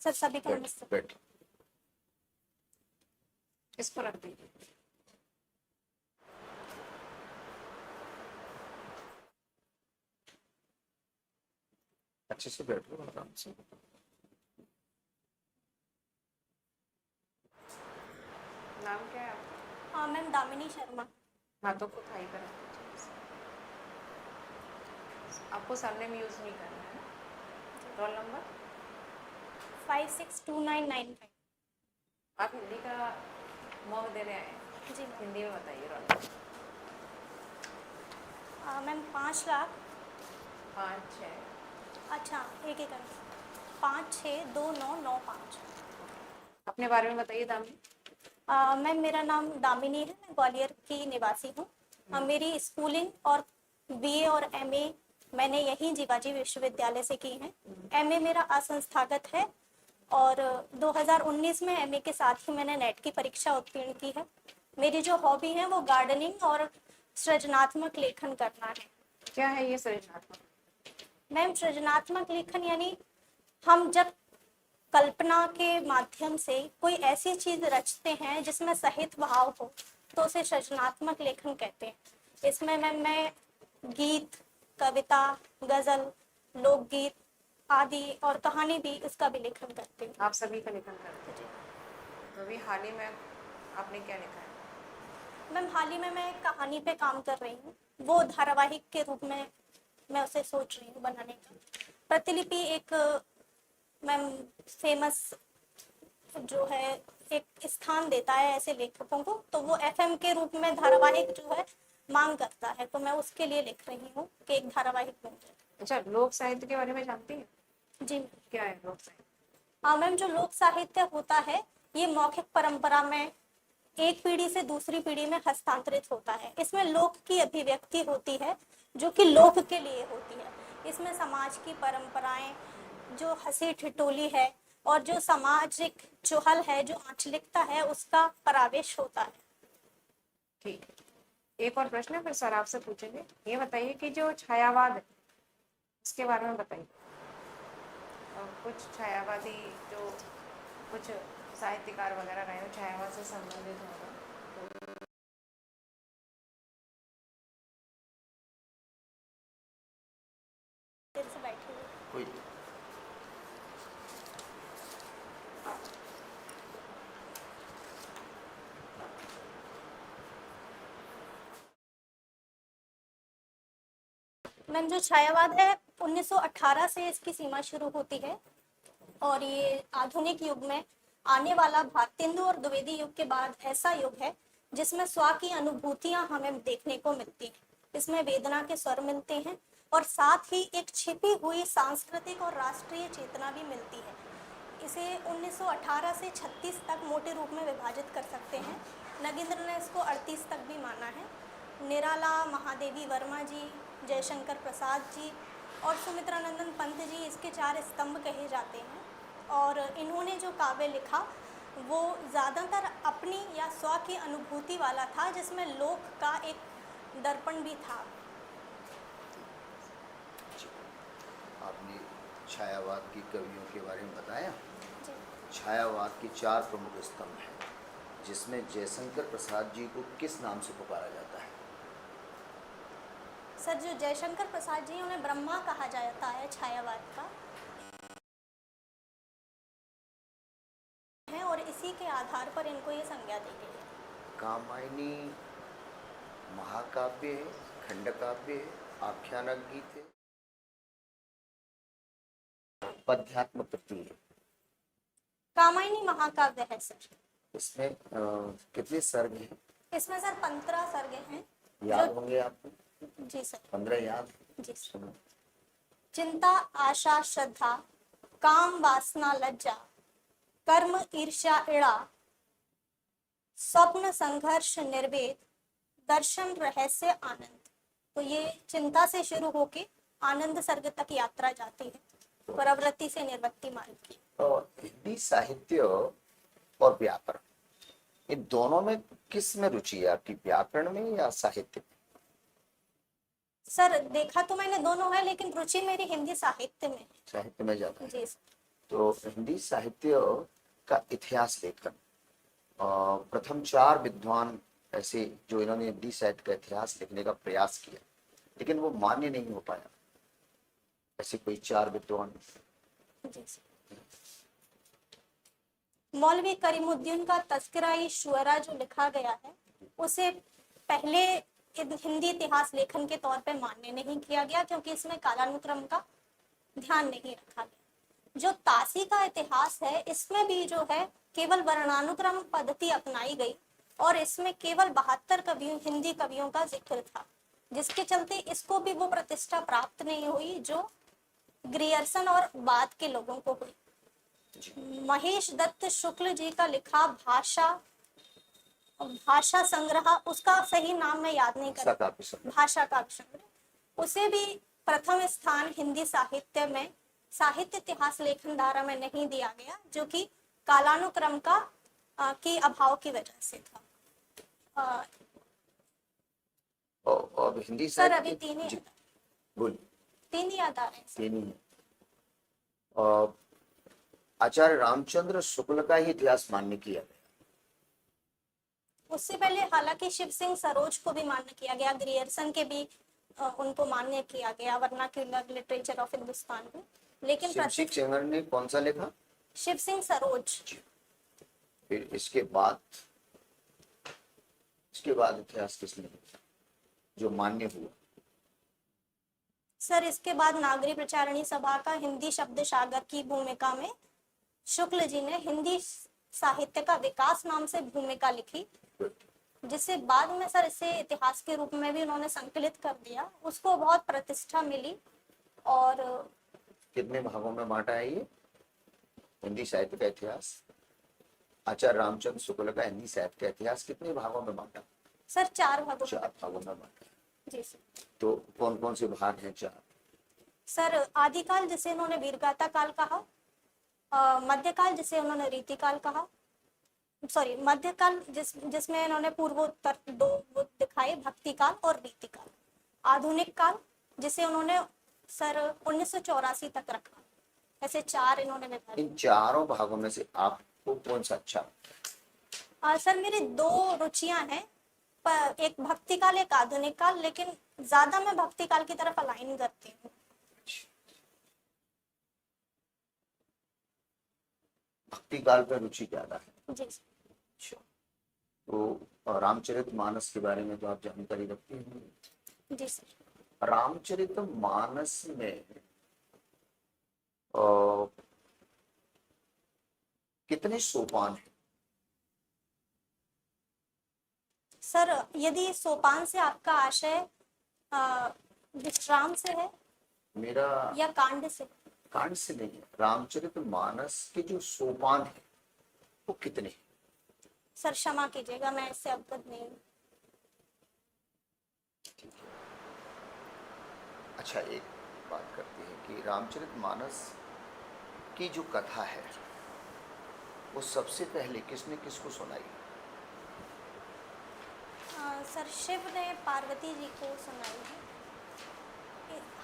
Sir सभी को नमस्ते। बैठ। इसको रख दीजिए। अच्छे से बैठो आराम से। नाम क्या है आपका? हाँ मैम, दामिनी शर्मा। हाथों को थाई पर रखना चाहिए। आपको सरनेम यूज नहीं करना है। Roll number 562995। आप हिंदी का मॉक देने आए हैं? जी हिंदी में बताइए रोल नंबर। मैम 5 लाख। 5 6। अच्छा एक एक करके 562995। अपने बारे में बताइए दामिनी। मैम मेरा नाम दामिनी है, मैं ग्वालियर की निवासी हूँ। मेरी स्कूलिंग और बीए और एमए मैंने यहीं जीवाजी विश्वविद्यालय से की है। एमए मेरा असंस्थागत है और 2019 में एमए के साथ ही मैंने नेट की परीक्षा उत्तीर्ण की है। मेरी जो हॉबी है वो गार्डनिंग और सृजनात्मक लेखन करना है। क्या है ये सृजनात्मक? मैम सृजनात्मक लेखन यानी हम जब कल्पना के माध्यम से कोई ऐसी चीज रचते हैं जिसमें सहित भाव हो तो उसे सृजनात्मक लेखन कहते हैं। इसमें मैं गीत, कविता, गजल, लोकगीत आदि और कहानी भी, इसका भी लेखन करती हूँ। आप सभी का लेखन करते हैं। तो अभी हाल ही में आपने क्या लिखा है? मैम हाल ही में मैं एक कहानी पे काम कर रही हूँ, वो धारावाहिक के रूप में मैं उसे सोच रही हूँ बनाने का। प्रतिलिपि एक मैम फेमस जो है एक स्थान देता है ऐसे लेखकों को, तो वो एफएम के रूप में धारावाहिक जो है मांग करता है, तो मैं उसके लिए लिख रही हूँ कि एक धारावाहिक बन जाए। अच्छा, लोक साहित्य के बारे में जानती हैं? जी क्या है लोक साहित्य? हाँ मैम, जो लोक साहित्य होता है ये मौखिक परंपरा में एक पीढ़ी से दूसरी पीढ़ी में हस्तांतरित होता है। इसमें लोक की अभिव्यक्ति होती है जो कि लोक के लिए होती है। इसमें समाज की परंपराएं, जो हंसी ठिठोली है और जो सामाजिक चुहल है, जो आंचलिकता है, उसका परावेश होता है। ठीक है, एक और प्रश्न है फिर सर आपसे पूछेंगे। ये बताइए कि जो छायावाद है इसके बारे में बताइए। कुछ छायावादी जो कुछ साहित्यकार वगैरह रहे हो छायावाद से संबंधित होगा। देर से बैठे हुए कोई मैम, जो छायावाद है 1918 से इसकी सीमा शुरू होती है और ये आधुनिक युग में आने वाला भारतेंदु और द्विवेदी युग के बाद ऐसा युग है जिसमें स्व की अनुभूतियां हमें देखने को मिलती हैं। इसमें वेदना के स्वर मिलते हैं और साथ ही एक छिपी हुई सांस्कृतिक और राष्ट्रीय चेतना भी मिलती है। इसे 1918 से 36 तक मोटे रूप में विभाजित कर सकते हैं। नगेंद्र ने इसको 38 तक भी माना है। निराला, महादेवी वर्मा जी, जयशंकर प्रसाद जी और सुमित्रानंदन पंत जी इसके 4 स्तंभ कहे जाते हैं। और इन्होंने जो काव्य लिखा वो ज़्यादातर अपनी या स्व की अनुभूति वाला था, जिसमें लोक का एक दर्पण भी था। आपने छायावाद की कवियों के बारे में बताया। जी छायावाद के 4 प्रमुख स्तंभ हैं जिसमें जयशंकर प्रसाद जी को किस नाम से पुकारा जाता है? सर, जो जयशंकर प्रसाद जी उन्हें ब्रह्मा कहा जाता है छायावाद का है और इसी के आधार पर इनको ये संज्ञा दी गई है। कामायनी महाकाव्य है, खंडकाव्य है, आख्यानक गीत है, पद्यात्मक कृति है। कामायनी महाकाव्य है सर। इसमें कितने सर्ग हैं? इसमें सर 15 सर्ग हैं। याद होंगे आपको? जी सर। 15 याद? जी सर। चिंता, आशा, श्रद्धा, काम, वासना, लज्जा, कर्म, ईर्ष्या, ईड़ा, स्वप्न, संघर्ष, निर्वेद, दर्शन, रहस्य, आनंद। तो ये चिंता से शुरू होके आनंद सर्ग तक यात्रा जाती है, प्रवृत्ति से निर्वृत्ति मार्ग की। और हिंदी साहित्य और व्याकरण, इन दोनों में किस में रुचि है आपकी, व्याकरण में या साहित्य में? सर देखा तो मैंने दोनों है, लेकिन रुचि मेरी हिंदी साहित्य में है। साहित्य में ज्यादा है। जी सर। तो हिंदी साहित्य का इतिहास लेखन प्रथम 4 विद्वान ऐसे जो इन्होंने हिंदी साहित्य का इतिहास लिखने का प्रयास किया, लेकिन वो मान्य नहीं हो पाया। ऐसे कोई 4 विद्वान। जी सर। मौलवी करीमुद्दीन का तस्करा-ए शुअरा जो लिखा गया है, उसे पहले हिंदी इतिहास लेखन के तौर पे मान्य नहीं किया गया, क्योंकि इसमें कालानुक्रम का ध्यान नहीं रखा गया। जो तासी का इतिहास है, इसमें भी जो है केवल वर्णानुक्रम पद्धति अपनाई गई और इसमें केवल 72 कवियों, हिंदी कवियों का जिक्र था, जिसके चलते इसको भी वो प्रतिष्ठा प्राप्त नहीं हुई जो ग्रियर्सन और बाद के लोगों को हुई। महेश दत्त शुक्ल जी का लिखा भाषा संग्रह, उसका सही नाम मैं याद नहीं कर, भाषा काव्य संग्रह, उसे भी प्रथम स्थान हिंदी साहित्य में, साहित्य इतिहास लेखन धारा में नहीं दिया गया, जो कि कालानुक्रम का की अभाव की वजह से था। और हिंदी सर अभी साहित्य 3 ही, बोलिए। 3 ही याद आ रहे हैं सर। 3 ही है। आचार्य रामचंद्र शुक्ल का ही इतिहास मान्य किया गया। उससे पहले हालांकि शिव सिंह सरोज को भी मान्य किया गया, ग्रियर्सन के भी उनको मान्य किया गया वर्नाक्यूलर लिटरेचर ऑफ हिंदुस्तान को, लेकिन शिव सिंह सेंगर ने कौन सा लिखा? शिव सिंह सरोज। फिर इसके बाद इतिहास किसने लिखा जो मान्य हुआ? सर इसके बाद नागरी प्रचारणी सभा का हिंदी शब्द सागर की भूमिका में शुक्ल जी ने हिंदी साहित्य का विकास नाम से भूमिका लिखी, जिसे बाद में सर इसे इतिहास के रूप में भी उन्होंने संकलित कर दिया। उसको बहुत प्रतिष्ठा मिली। और कितने भागों में बांटा है ये हिंदी साहित्य का इतिहास? आचार्य रामचंद्र शुक्ल का हिंदी साहित्य का इतिहास कितने भागों में बांटा? सर 4 भागों में। 4 भागों में बांटा। जी सर। तो कौन कौन से भाग हैं? 4। सर आदिकाल जिसे उन्होंने वीरगाथा काल कहा, मध्यकाल जिसे उन्होंने रीतिकाल कहा, सॉरी मध्यकाल जिसमें इन्होंने पूर्वोत्तर 2 दिखाए, भक्ति काल और रीतिकाल। आधुनिक काल जिसे उन्होंने सर 1984 तक रखा। ऐसे 4 इन्होंने विभाजित। इन चारों भागों में से आपको कौन सा अच्छा? सर मेरी 2 रुचियां हैं, पर एक भक्ति काल एक आधुनिक काल, लेकिन ज्यादा मैं भक्ति काल की तरफ अलाइन करती हूँ। भक्ति काल पर रुचि ज्यादा है। जी। अच्छा, तो रामचरितमानस के बारे में तो आप जानकारी रखते हैं? जी सर। रामचरितमानस में कितने सोपान हैं? सर यदि सोपान से आपका आशय विश्राम से है मेरा या कांड से? कांड से नहीं है। रामचरितमानस के जो सोपान है वो कितने हैं? सर क्षमा कीजिएगा, मैं इससे अवगत नहीं हूँ। अच्छा, एक बात करते हैं कि रामचरितमानस की जो कथा है वो सबसे पहले किसने किसको सुनाई? सर शिव ने पार्वती जी को सुनाई है।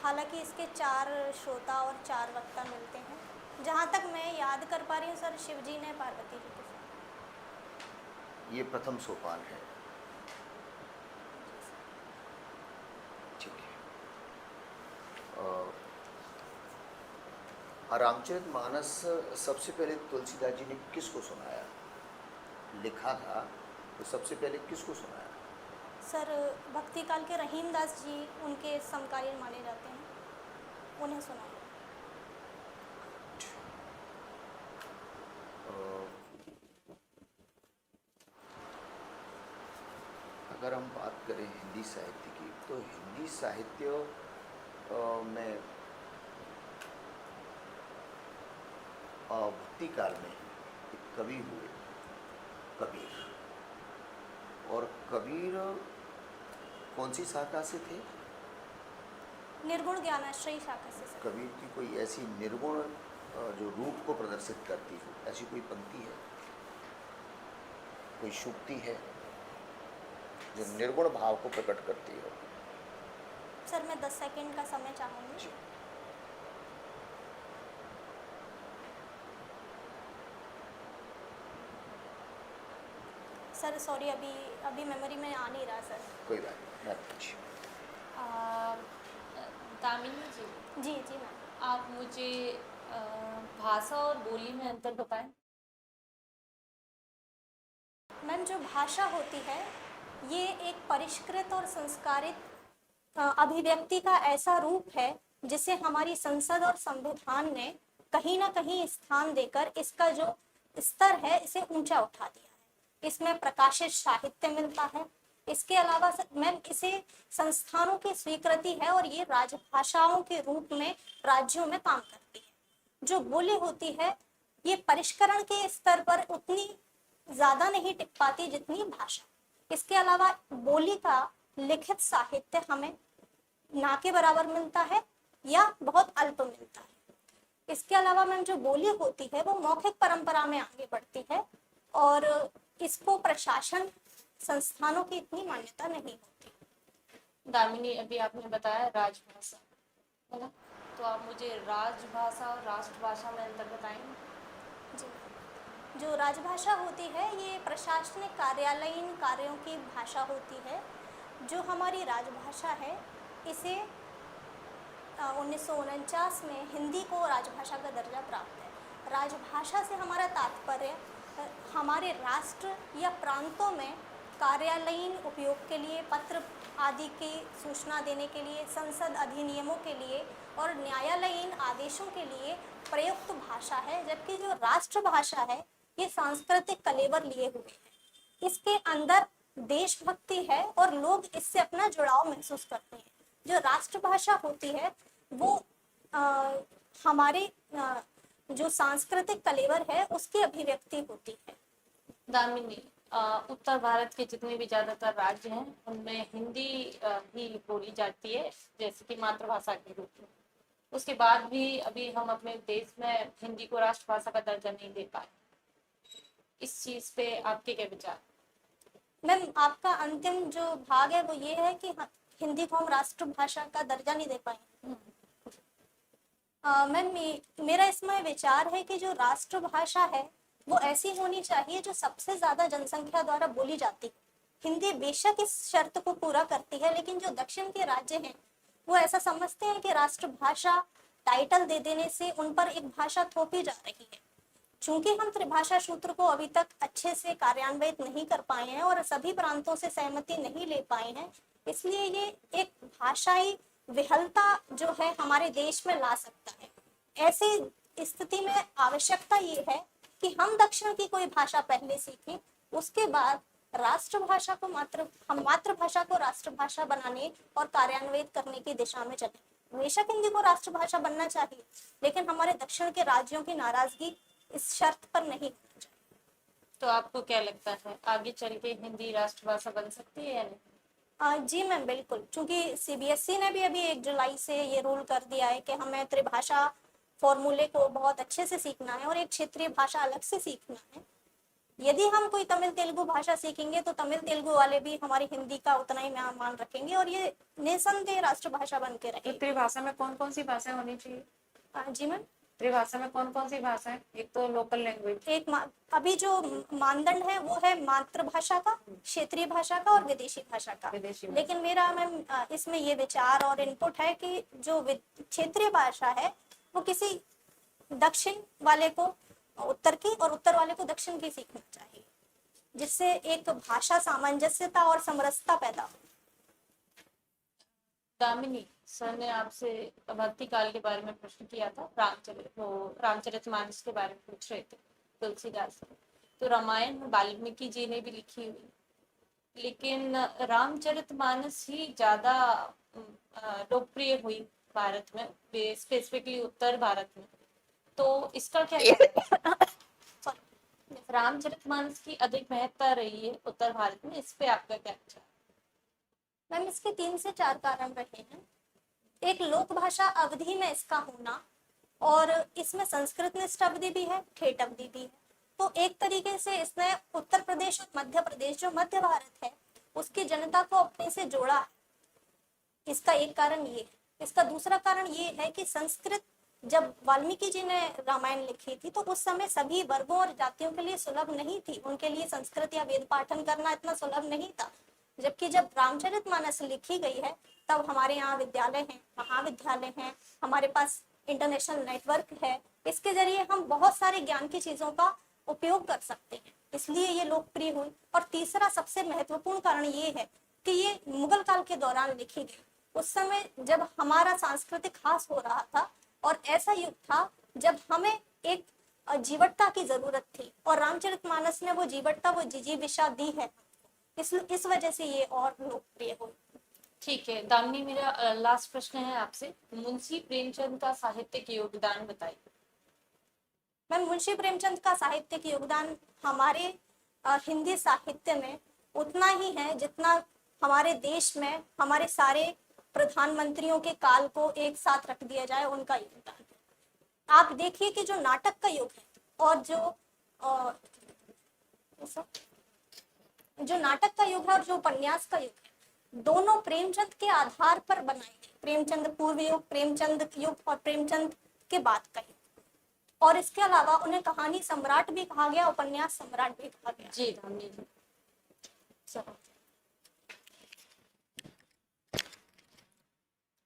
हालांकि इसके 4 श्रोता और 4 वक्ता मिलते हैं। जहाँ तक मैं याद कर पा रही हूँ सर, शिव जी ने पार्वती जी को सुनाई। ये प्रथम सोपान है। ठीक है। रामचरितमानस सबसे पहले तुलसीदास जी ने किसको सुनाया? लिखा था तो सबसे पहले किसको सुनाया? सर भक्ति काल के रहीमदास जी उनके समकालीन माने जाते हैं, उन्हें सुनाया। अगर हम बात करें हिंदी साहित्य की, तो हिंदी साहित्य में भक्ति काल में एक कवि हुए, कबीर। और कबीर कौन सी शाखा से थे? निर्गुण ज्ञानाश्रयी शाखा से सर। कबीर की कोई ऐसी निर्गुण जो रूप को प्रदर्शित करती हो, ऐसी कोई पंक्ति है, कोई सूक्ति है जो निर्गुण भाव को प्रकट करती हो? सर मैं 10 सेकंड का समय चाहूँगी। सर सॉरी, अभी अभी मेमोरी में आ नहीं रहा सर। कोई बात नहीं, मैं पूछूं। आ, दामिनी जी, जी जी मैम। आप मुझे अ, भाषा और बोली में अंतर बताएं। मैम जो भाषा होती है ये एक परिष्कृत और संस्कारित अभिव्यक्ति का ऐसा रूप है जिसे हमारी संसद और संविधान ने कहीं ना कहीं स्थान देकर इसका जो स्तर है इसे ऊंचा उठा दिया है। इसमें प्रकाशित साहित्य मिलता है। इसके अलावा मैम इसे संस्थानों की स्वीकृति है और ये राजभाषाओं के रूप में राज्यों में काम करती है। जो बोली होती है ये परिष्करण के स्तर पर उतनी ज्यादा नहीं टिक पाती जितनी भाषा। इसके अलावा बोली का लिखित साहित्य हमें ना के बराबर मिलता है या बहुत अल्प मिलता है। इसके अलावा मैम जो बोली होती है वो मौखिक परंपरा में आगे बढ़ती है और इसको प्रशासन संस्थानों की इतनी मान्यता नहीं होती। दामिनी, अभी आपने बताया राजभाषा, है ना, तो आप मुझे राजभाषा और राष्ट्रभाषा में अंतर बताएंगे। जी, जो राजभाषा होती है ये प्रशासनिक कार्यालयीन कार्यों की भाषा होती है। जो हमारी राजभाषा है इसे 1949 में हिंदी को राजभाषा का दर्जा प्राप्त है। राजभाषा से हमारा तात्पर्य हमारे राष्ट्र या प्रांतों में कार्यालयीन उपयोग के लिए, पत्र आदि की सूचना देने के लिए, संसद अधिनियमों के लिए और न्यायालयीन आदेशों के लिए प्रयुक्त भाषा है। जबकि जो राष्ट्रभाषा है ये सांस्कृतिक कलेवर लिए हुए है। इसके अंदर देशभक्ति है और लोग इससे अपना जुड़ाव महसूस करते हैं। जो राष्ट्रभाषा होती है वो हमारे जो सांस्कृतिक कलेवर है उसकी अभिव्यक्ति होती है। दामिनी, उत्तर भारत के जितने भी ज्यादातर राज्य हैं उनमें हिंदी ही बोली जाती है जैसे कि मातृभाषा के रूप में। उसके बाद भी अभी हम अपने देश में हिंदी को राष्ट्रभाषा का दर्जा नहीं दे पाए। इस चीज पे आपके क्या विचार? मैम आपका अंतिम जो भाग है वो ये है कि हिंदी को हम राष्ट्रभाषा का दर्जा नहीं दे पाए। मैम मेरा इसमें विचार है कि जो राष्ट्रभाषा है वो ऐसी होनी चाहिए जो सबसे ज्यादा जनसंख्या द्वारा बोली जाती है। हिंदी बेशक इस शर्त को पूरा करती है, लेकिन जो दक्षिण के राज्य हैं वो ऐसा समझते हैं कि राष्ट्रभाषा टाइटल दे देने से उन पर एक भाषा थोपी जा रही है। चूंकि हम त्रिभाषा सूत्र को अभी तक अच्छे से कार्यान्वित नहीं कर पाए हैं और सभी प्रांतों से सहमति नहीं ले पाए हैं, इसलिए ये एक भाषाई विहलता जो है हमारे देश में ला सकता है। ऐसी स्थिति में आवश्यकता ये है कि हम दक्षिण की कोई भाषा पहले सीखें, उसके बाद राष्ट्रभाषा को मातृभाषा को राष्ट्रभाषा बनाने और कार्यान्वित करने की दिशा में चले। बेशक हिंदी को राष्ट्रभाषा बनना चाहिए, लेकिन हमारे दक्षिण के राज्यों की नाराजगी इस शर्त पर नहीं होना चाहिए। तो आपको क्या लगता है आगे चल के हिंदी राष्ट्रभाषा बन सकती है या नहीं? जी मैम बिल्कुल, क्योंकि सीबीएसई ने भी अभी 1 जुलाई से ये रूल कर दिया है कि हमें त्रिभाषा फॉर्मूले को बहुत अच्छे से सीखना है और एक क्षेत्रीय भाषा अलग से सीखना है। यदि हम कोई तमिल तेलुगु भाषा सीखेंगे तो तमिल तेलुगु वाले भी हमारी हिंदी का उतना ही मान रखेंगे और ये निसंदेह राष्ट्रभाषा बन के तो रहेगी। त्रिभाषा में कौन कौन सी भाषाएं होनी चाहिए? जी मैम, त्रिभाषा में कौन कौन सी भाषा है? एक तो लोकल लैंग्वेज, अभी जो मानदंड है वो है मातृभाषा का, क्षेत्रीय भाषा का और विदेशी भाषा का। विदेशी भाषा। लेकिन मेरा मैम इसमें ये विचार और इनपुट है कि जो क्षेत्रीय भाषा है वो किसी दक्षिण वाले को उत्तर की और उत्तर वाले को दक्षिण की सीखना चाहिए, जिससे एक भाषा सामंजस्यता और समरसता पैदा हो। दामिनी, सर ने आपसे भक्ति काल के बारे में प्रश्न किया था, रामचरितमानस के बारे में पूछ रहे थे तुलसीदास से। तो रामायण वाल्मीकि जी ने भी लिखी हुई, लेकिन रामचरितमानस ही ज्यादा लोकप्रिय हुई भारत में, स्पेसिफिकली उत्तर भारत में। तो इसका क्या है? रामचरितमानस की अधिक महत्ता रही है उत्तर भारत में, इस पे आपका क्या विचार? मैम इसके 3 से 4 कारण रहे हैं। एक लोक भाषा अवधि में इसका होना, और इसमें संस्कृत निष्ठ अवधि भी है, ठेठ अवधि भी है। तो एक तरीके से इसने उत्तर प्रदेश और मध्य प्रदेश, जो मध्य भारत है, उसकी जनता को अपने से जोड़ा है। इसका एक कारण ये है। इसका दूसरा कारण ये है कि संस्कृत जब वाल्मीकि जी ने रामायण लिखी थी तो उस समय सभी वर्गों और जातियों के लिए सुलभ नहीं थी, उनके लिए संस्कृत या वेद पाठन करना इतना सुलभ नहीं था। जबकि जब रामचरितमानस लिखी गई है तब हमारे यहाँ विद्यालय हैं, महाविद्यालय हैं, हमारे पास इंटरनेशनल नेटवर्क है, इसके जरिए हम बहुत सारे ज्ञान की चीजों का उपयोग कर सकते हैं, इसलिए ये लोकप्रिय हुई। और तीसरा सबसे महत्वपूर्ण कारण ये है कि ये मुगल काल के दौरान लिखी गई, उस समय जब हमारा सांस्कृतिक ह्रास हो रहा था और ऐसा युग था जब हमें एक जीवटता की जरूरत थी, और रामचरितमानस ने वो जीवटता, वो जिजीविषा दी है, इस वजह से ये और लोकप्रिय हुई। ठीक है दामिनी, मेरा लास्ट प्रश्न है आपसे, मुंशी प्रेमचंद का साहित्यिक योगदान बताइए। मैम, मुंशी प्रेमचंद का साहित्यिक योगदान हमारे हिंदी साहित्य में उतना ही है जितना हमारे देश में हमारे सारे प्रधानमंत्रियों के काल को एक साथ रख दिया जाए उनका योगदान है। आप देखिए कि जो नाटक का युग है और जो नाटक का युग है और जो उपन्यास का युग है, दोनों प्रेमचंद के आधार पर बनाए गए। प्रेमचंद पूर्व युग, प्रेमचंद युग और प्रेमचंद के बाद का युग। और इसके अलावा उन्हें कहानी सम्राट भी कहा गया, उपन्यास सम्राट भी कहा गया। जी दामिनी जी। चलो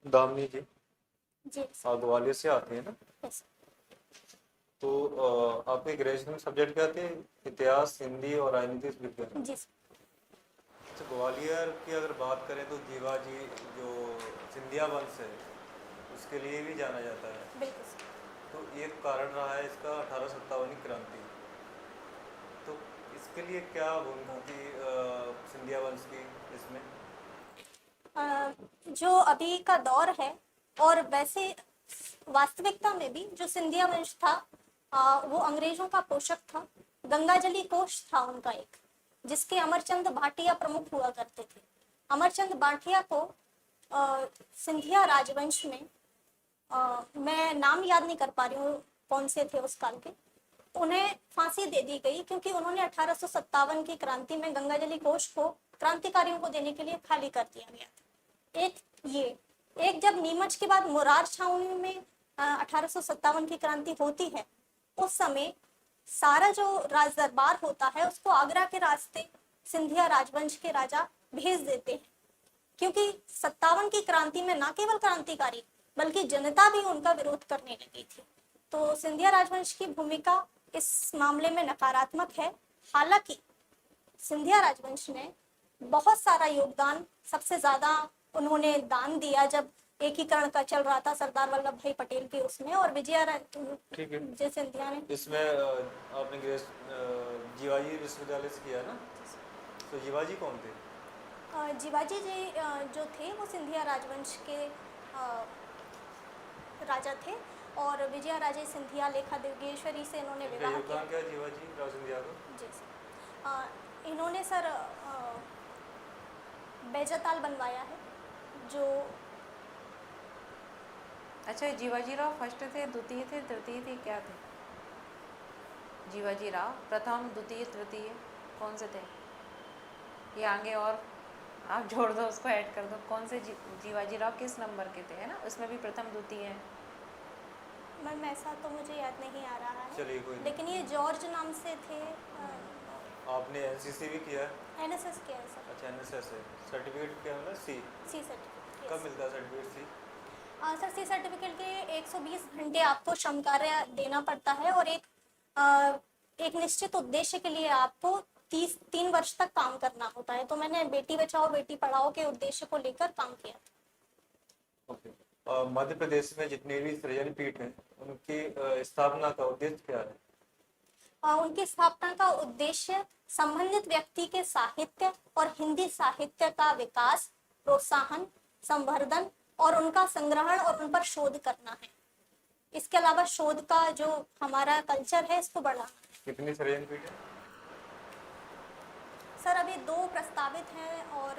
दामिनी जी, जी आप ग्वालियर से आते हैं ना, यस। तो आपके ग्रेजुएशन में सब्जेक्ट क्या थे? इतिहास, हिंदी और राजनीतिक विज्ञान। जी तो ग्वालियर की अगर बात करें तो जीवाजी जो सिंधिया वंश है उसके लिए भी जाना जाता है। बिल्कुल सर। तो एक कारण रहा है इसका 1857 की क्रांति। तो इसके लिए क्या भूमिका थी सिंधिया वंश की इसमें? जो अभी का दौर है और वैसे वास्तविकता में भी जो सिंधिया वंश था वो अंग्रेजों का पोषक था। गंगाजली कोष था उनका एक, जिसके अमरचंद भाटिया प्रमुख हुआ करते थे। अमरचंद भाटिया को सिंधिया राजवंश में मैं नाम याद नहीं कर पा रही हूँ कौन से थे उस काल के, उन्हें फांसी दे दी गई क्योंकि उन्होंने 1857 की क्रांति में गंगाजली कोष को क्रांतिकारियों को देने के लिए खाली कर दिया गया था। एक जब नीमच के बाद मुरार छावनी में 1857 की क्रांति होती है, उस समय सारा जो राज दरबार होता है उसको आगरा के रास्ते सिंधिया राजवंश के राजा भेज देते हैं, क्योंकि 57 की क्रांति में न केवल क्रांतिकारी बल्कि जनता भी उनका विरोध करने लगी थी। तो सिंधिया राजवंश की भूमिका इस मामले में नकारात्मक है। हालांकि सिंधिया राजवंश ने बहुत सारा योगदान, सबसे ज्यादा उन्होंने दान दिया जब एकीकरण का चल रहा था सरदार वल्लभ भाई पटेल के उसमें, और ठीक है। विजय सिंधिया ने इसमें आपने जीवाजी विश्वविद्यालय से किया ना, तो जीवाजी कौन थे? जीवाजी जी जो थे वो सिंधिया राजवंश के राजा थे, और विजया राजे सिंधिया लेखा दिव्येश्वरी से इन्होंने विवाह किया। योगदान क्या जीवाजी राव सिंधिया को? जी सर, इन्होंने सर बैजताल बनवाया है जो। अच्छा, जीवाजी राव फर्स्ट थे, द्वितीय थे, तृतीय थे, क्या थे? जीवाजी राव प्रथम, द्वितीय, तृतीय कौन से थे? ये आगे और आप जोड़ दो, उसको ऐड कर दो, कौन से जीवाजी राव किस नंबर के थे, है ना? उसमें भी प्रथम द्वितीय है। मैम ऐसा तो मुझे याद नहीं आ रहा है, चलिए कोई नहीं। लेकिन ये जॉर्ज नाम से थे। आपने एनसीसी भी किया है? एनएसएस किया है सर। अच्छा, एनएसएस है। सर्टिफिकेट क्या मिला? C certificate. कब मिलता है certificate C? Sir C certificate के 120 घंटे आपको श्रम कार्य देना पड़ता है, और एक निश्चित उद्देश्य के लिए आपको 3 वर्ष तक काम करना होता है। तो मैंने बेटी बचाओ बेटी पढ़ाओ के उद्देश्य को लेकर काम किया था। ओके। मध्य प्रदेश में जितने भी सृजन पीठ हैं उनकी स्थापना का उद्देश्य क्या है? उनकी स्थापना का उद्देश्य संबंधित व्यक्ति के साहित्य और हिंदी साहित्य का विकास, प्रोत्साहन, संवर्धन और उनका संग्रहण और उन पर शोध करना है। इसके अलावा शोध का जो हमारा कल्चर है इसको बढ़ाना। कितनी सृजन पीठ है? सर अभी 2 प्रस्तावित हैं, और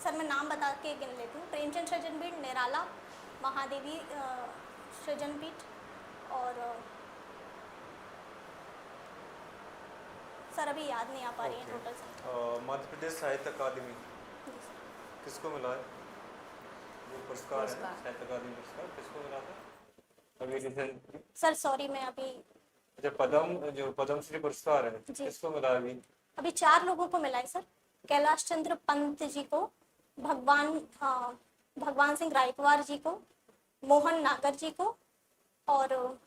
सर मैं नाम बता के गिन लेती हूँ। प्रेमचंद सृजन पीठ, निराला, महादेवी सृजन पीठ, और सर अभी याद नहीं आ पा रही है टोटल संख्या। मध्य प्रदेश साहित्य अकादमी किसको मिला है? जो पुरस्कार है पुरस्कार। साहित्य अकादमी पुरस्कार किसको मिला था? अभी रिसेंट? सर सॉरी, मैं अभी अच्छा, पद्मश्री पुरस्कार है, जी। किसको मिला अभी? अभी 4 लोगों को मिला है सर। कैलाश चंद्र पंत जी को, भगवान सिंह रायकवार जी को, मोहन नागर जी को, और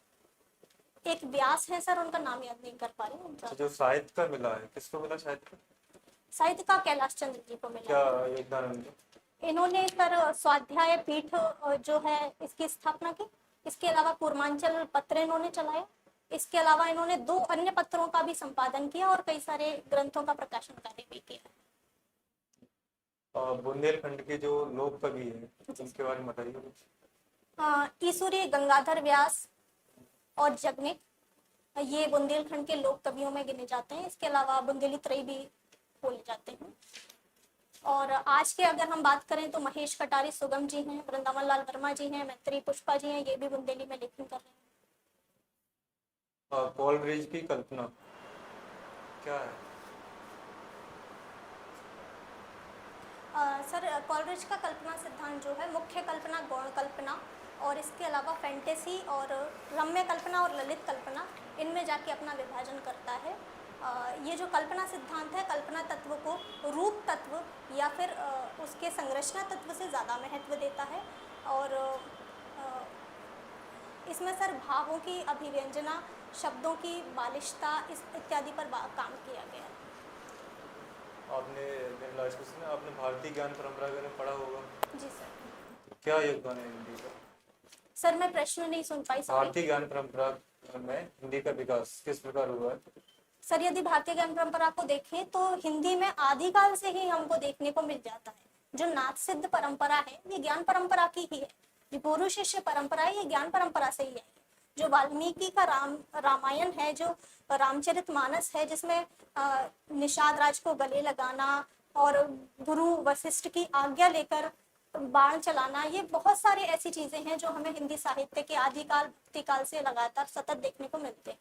एक व्यास है सर, उनका नाम याद नहीं कर पा रही हूँ अच्छा, उनका। जो साहित्य का मिला है, किसको मिला साहित्य का? साहित्य का कैलाश चंद्र जी को मिला क्या है। योगदान है उनका? इन्होंने सर स्वाध्याय पीठ जो है इसकी स्थापना की। इसके अलावा पूर्वांचल पत्र इन्होंने चलाया। इसके अलावा इन्होंने 2 अन्य पत्रों का भी संपादन किया और कई सारे ग्रंथों का प्रकाशन कार्य भी किया। बुंदेलखंड के जो लोक कवि हैं उनके बारे में बताइए कुछ। ईसुरी गंगाधर व्यास और जगनिक, ये बुंदेलखंड के लोक कवियों में गिने जाते हैं। इसके अलावा बुंदेली त्रयी भी बोले जाते हैं। और आज के अगर हम बात करें तो महेश कटारी सुगम जी हैं, वृंदावन लाल वर्मा जी हैं, मैत्री पुष्पा जी हैं, ये भी बुंदेली में लेखन कर रहे हैं। कॉलरिज की कल्पना क्या है? सर कॉलरिज का कल्पना सिद्धांत जो है, मुख्य कल्पना, गौण कल्पना और इसके अलावा फैंटेसी और रम्य कल्पना और ललित कल्पना, इनमें जाके अपना विभाजन करता है। ये जो कल्पना सिद्धांत है, कल्पना तत्व को रूप तत्व या फिर उसके संरचना तत्व से ज़्यादा महत्व देता है। और इसमें सर भावों की अभिव्यंजना, शब्दों की बालिशता इत्यादि पर काम किया गया है। आपने मेरा लास्ट क्वेश्चन है, आपने भारतीय ज्ञान परंपरा के बारे में पढ़ा होगा? जी सर। क्या योगदान है हिंदी का? सर मैं प्रश्न नहीं सुन पाई, सॉरी। भारतीय ज्ञान परंपरा में हिंदी का विकास किस प्रकार हुआ है? सर यदि भारतीय ज्ञान परंपरा को देखें तो हिंदी में आदिकाल से ही हमको देखने को मिल जाता है। जो नाथ सिद्ध परंपरा है ये ज्ञान परंपरा की ही है। जो गुरु शिष्य परंपरा है ये ज्ञान परंपरा से ही है। जो वाल्मीकि का रामायण है, जो रामचरितमानस है, जिसमें निषाद राज को गले लगाना और गुरु वशिष्ठ की आज्ञा लेकर बाण चलाना, ये बहुत सारी ऐसी चीजें हैं जो हमें हिंदी साहित्य के आदिकाल भक्तिकाल से लगातार सतत देखने को मिलते हैं।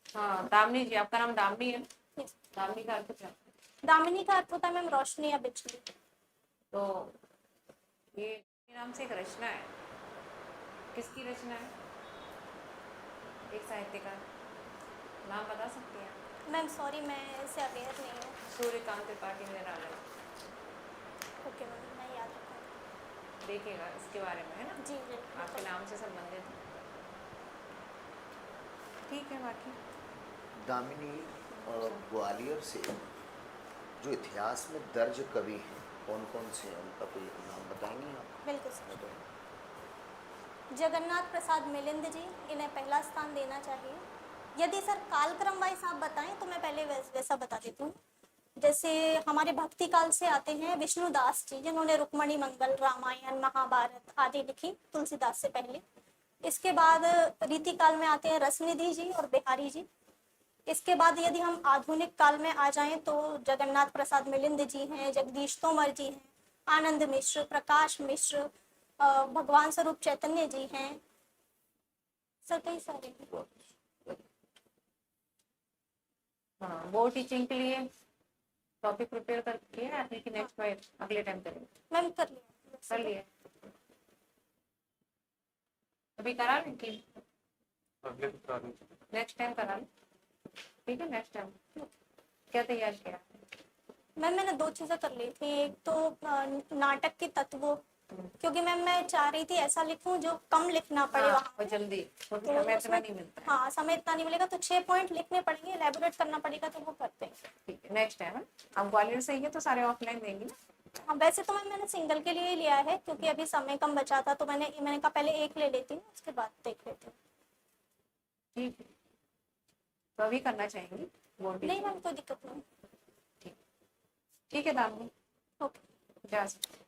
हाँ, दामिनी जी, आपका नाम दामिनी है? Yes. दामिनी का अर्थ क्या? दामिनी का अर्थ होता है मैम रोशनी या बिजली। तो ये नाम से एक रचना है, किसकी रचना है? एक साहित्यकार, नाम बता सकती हैं? मैम सॉरी, मैं इससे अवेयर नहीं हूँ। सूर्यकांत त्रिपाठी निराला। ओके मैम, मैं याद रखूँगी। देखिएगा इसके बारे में, है ना? जी जी। आपके नाम से संबंधित है। ठीक है। बाकी दामिनी ग्वालियर से जो इतिहास में दर्ज कवि हैं कौन कौन से हैं, उनका कोई नाम बताएंगे आप? बिल्कुल सर। जगन्नाथ प्रसाद मिलिंद जी, इन्हें पहला स्थान देना चाहिए। यदि सर कालक्रम वाइज आप बताएं तो मैं पहले वैसा बता देती हूँ। जैसे हमारे भक्ति काल से आते हैं विष्णुदास जी, जिन्होंने रुक्मणी मंगल, रामायण, महाभारत आदि लिखी तुलसीदास से पहले। इसके बाद रीति काल में आते हैं रसनिधि जी और बिहारी जी। इसके बाद यदि हम आधुनिक काल में आ जाएं तो जगन्नाथ प्रसाद मिलिंद जी हैं, जगदीश तोमर जी हैं, आनंद मिश्र, प्रकाश मिश्र, भगवान स्वरूप चैतन्य जी हैं। सर कई सारे हैं। हाँ, बोर्ड टीचिंग के लिए टॉपिक प्रिपेयर कर किया है आपने कि नेक्स्ट बार अगले टाइम करेंगे? मैम कर लिया। कर लिया? अभी करा लें कि अगले नेक्स्ट टाइम करा लें? ठीक है, नेक्स्ट टाइम क्या तैयार किया? मैम मैंने 2 चीजें कर ली थी। एक तो नाटक के तत्व, क्योंकि मैम मैं चाह रही थी ऐसा लिखूं जो कम लिखना पड़े हाँ, वहाँ और जल्दी, क्योंकि तो हमें इतना उसमें- नहीं मिलता है। हाँ, समय इतना नहीं मिलेगा तो 6 पॉइंट लिखने पड़ेंगे, एलेबोरेट करना पड़ेगा, तो वो करते हैं। ठीक है, नेक्स्ट टाइम आप ग्वालियर से ही है तो सारे ऑफलाइन देंगे ना? हाँ, वैसे तो मैंने सिंगल के लिए ही लिया है क्योंकि अभी समय कम बचा था, तो मैंने कहा पहले एक ले लेती हूँ, उसके बाद देख लेती हूँ। ठीक है, तो अभी करना चाहेंगी बोर्ड नहीं टीचिंग? मैम, कोई दिक्कत नहीं। ठीक है दामिनी, ओके। जा सकते हैं।